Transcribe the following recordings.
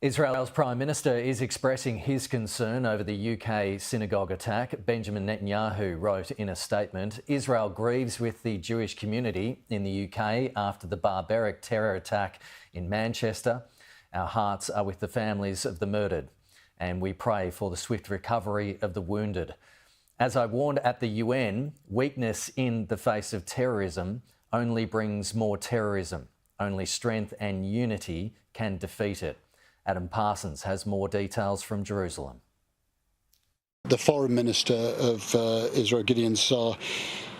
Israel's Prime Minister is expressing his concern over the UK synagogue attack. Benjamin Netanyahu wrote in a statement, "Israel grieves with the Jewish community in the UK after the barbaric terror attack in Manchester. Our hearts are with the families of the murdered, and we pray for the swift recovery of the wounded. As I warned at the UN, weakness in the face of terrorism only brings more terrorism. Only strength and unity can defeat it." Adam Parsons has more details from Jerusalem. The Foreign Minister of Israel, Gideon Saar,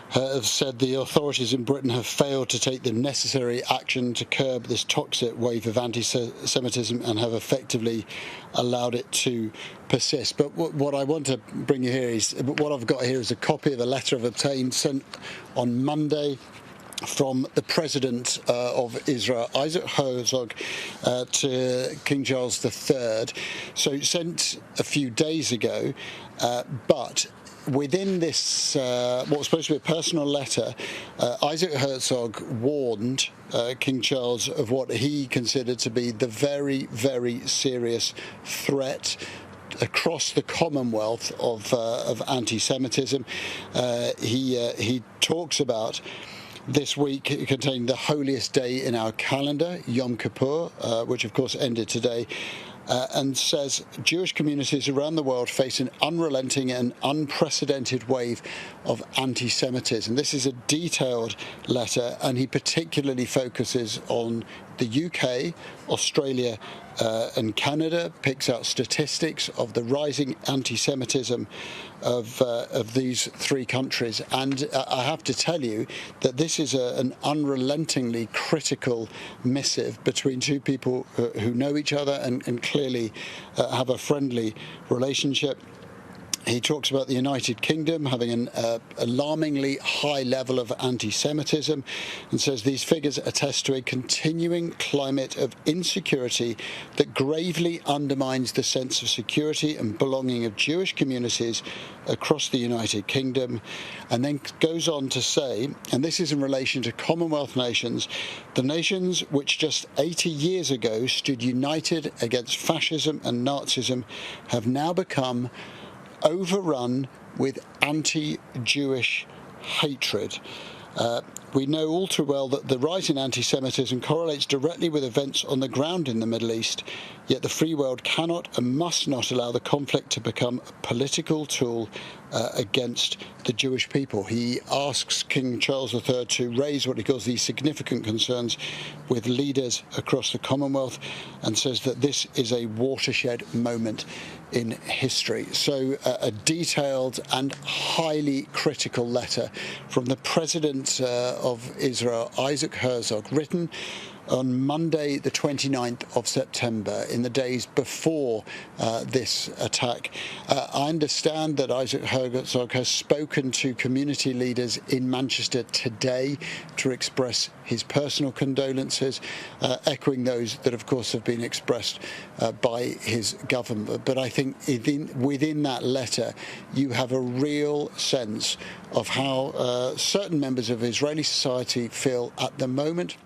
have said the authorities in Britain have failed to take the necessary action to curb this toxic wave of anti-Semitism and have effectively allowed it to persist. But what I want to bring you here is, what I've got here is a copy of a letter I've obtained sent on Monday from the President of Israel, Isaac Herzog, to King Charles III. So sent a few days ago, but within this, what was supposed to be a personal letter, Isaac Herzog warned King Charles of what he considered to be the very, very serious threat across the Commonwealth of anti-Semitism. He talks about this week containing the holiest day in our calendar, Yom Kippur, which of course ended today, and says Jewish communities around the world face an unrelenting and unprecedented wave of anti-Semitism. This is a detailed letter, and he particularly focuses on the UK, Australia and Canada, picks out statistics of the rising anti-Semitism of these three countries. And I have to tell you that this is an unrelentingly critical missive between two people who know each other and clearly have a friendly relationship. He talks about the United Kingdom having an alarmingly high level of anti-Semitism and says these figures attest to a continuing climate of insecurity that gravely undermines the sense of security and belonging of Jewish communities across the United Kingdom. And then goes on to say, and this is in relation to Commonwealth nations, the nations which just 80 years ago stood united against fascism and Nazism have now become overrun with anti-Jewish hatred. We know all too well that the rise in anti-Semitism correlates directly with events on the ground in the Middle East, yet the free world cannot and must not allow the conflict to become a political tool against the Jewish people. He asks King Charles III to raise what he calls these significant concerns with leaders across the Commonwealth and says that this is a watershed moment in history. So a detailed and highly critical letter from the President of Israel, Isaac Herzog, written on Monday the 29th of September, in the days before this attack. I understand that Isaac Herzog has spoken to community leaders in Manchester today to express his personal condolences, echoing those that of course have been expressed by his government. But I think within that letter you have a real sense of how certain members of Israeli society feel at the moment.